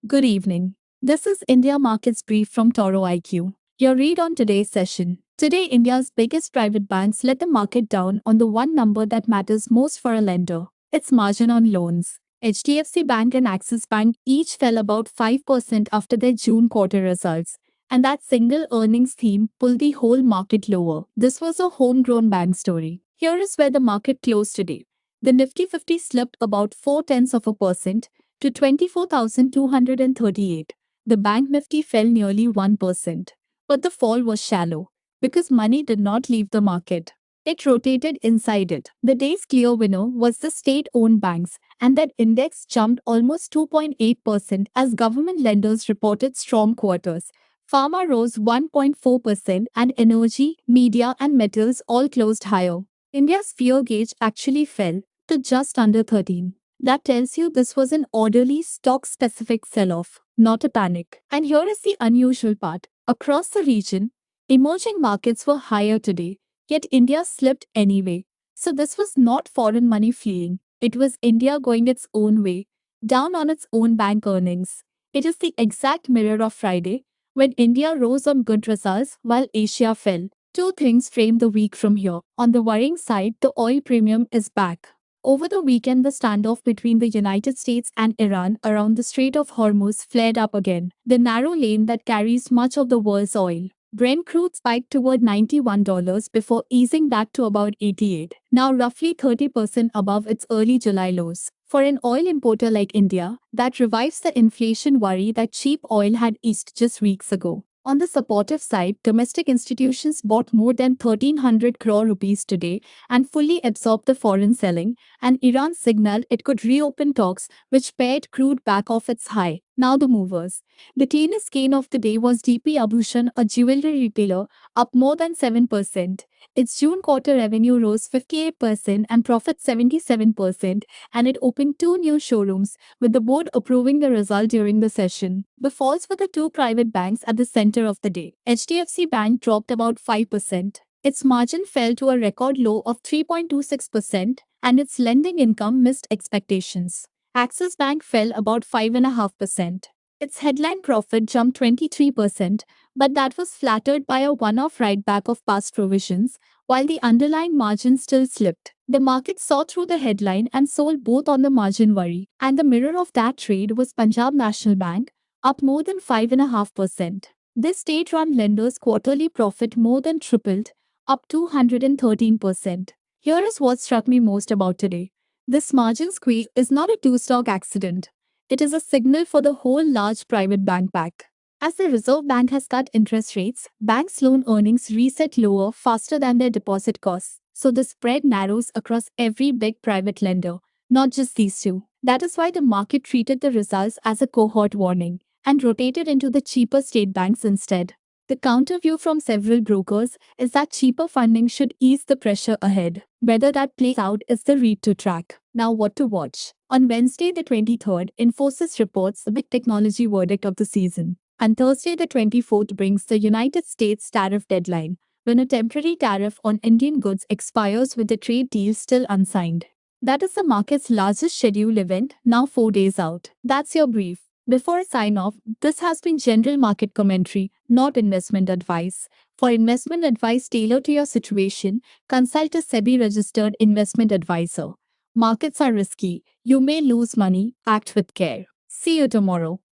Good evening. This is India Markets Brief from Toro IQ. Your read on today's session. Today, India's biggest private banks let the market down on the one number that matters most for a lender, its margin on loans. HDFC Bank and Axis Bank each fell about 5% after their June quarter results, and that single earnings theme pulled the whole market lower. This was a homegrown bank story. Here is where the market closed today. The Nifty 50 slipped about 0.4% to 24,238. The Bank Nifty fell nearly 1%. But the fall was shallow because money did not leave the market. It rotated inside it. The day's clear winner was the state owned banks, and that index jumped almost 2.8% as government lenders reported strong quarters. Pharma rose 1.4%, and energy, media, and metals all closed higher. India's fear gauge actually fell to just under 13. That tells you this was an orderly stock specific sell off, not a panic. And here is the unusual part. Across the region, emerging markets were higher today, yet India slipped anyway. So this was not foreign money fleeing, it was India going its own way, down on its own bank earnings. It is the exact mirror of Friday, when India rose on good results while Asia fell. Two things frame the week from here. On the worrying side, the oil premium is back. Over the weekend, the standoff between the United States and Iran around the Strait of Hormuz flared up again, the narrow lane that carries much of the world's oil. Brent crude spiked toward $91 before easing back to about 88, now roughly 30% above its early July lows. For an oil importer like India, that revives the inflation worry that cheap oil had eased just weeks ago. On the supportive side, domestic institutions bought more than 1,300 crore rupees today and fully absorbed the foreign selling, and Iran signaled it could reopen talks, which pared crude back off its high. Now the movers. The cleanest gain of the day was DP Abhushan, a jewelry retailer, up more than 7%. Its June quarter revenue rose 58% and profit 77%, and it opened two new showrooms, with the board approving the result during the session. The falls were the two private banks at the center of the day. HDFC Bank dropped about 5%. Its margin fell to a record low of 3.26%, and its lending income missed expectations. Axis Bank fell about 5.5%. Its headline profit jumped 23%, but that was flattered by a one-off write-back of past provisions, while the underlying margin still slipped. The market saw through the headline and sold both on the margin worry, and the mirror of that trade was Punjab National Bank, up more than 5.5%. This state-run lender's quarterly profit more than tripled, up 213%. Here is what struck me most about today. This margin squeeze is not a two-stock accident. It is a signal for the whole large private bank pack. As the Reserve Bank has cut interest rates, banks' loan earnings reset lower faster than their deposit costs. So the spread narrows across every big private lender, not just these two. That is why the market treated the results as a cohort warning and rotated into the cheaper state banks instead. The counter view from several brokers is that cheaper funding should ease the pressure ahead. Whether that plays out is the read to track. Now, what to watch? On Wednesday, the 23rd, Infosys reports the big technology verdict of the season. And Thursday, the 24th, brings the United States tariff deadline, when a temporary tariff on Indian goods expires with the trade deal still unsigned. That is the market's largest scheduled event, now 4 days out. That's your brief. Before I sign off, this has been general market commentary, not investment advice. For investment advice tailored to your situation, consult a SEBI registered investment advisor. Markets are risky. You may lose money. Act with care. See you tomorrow.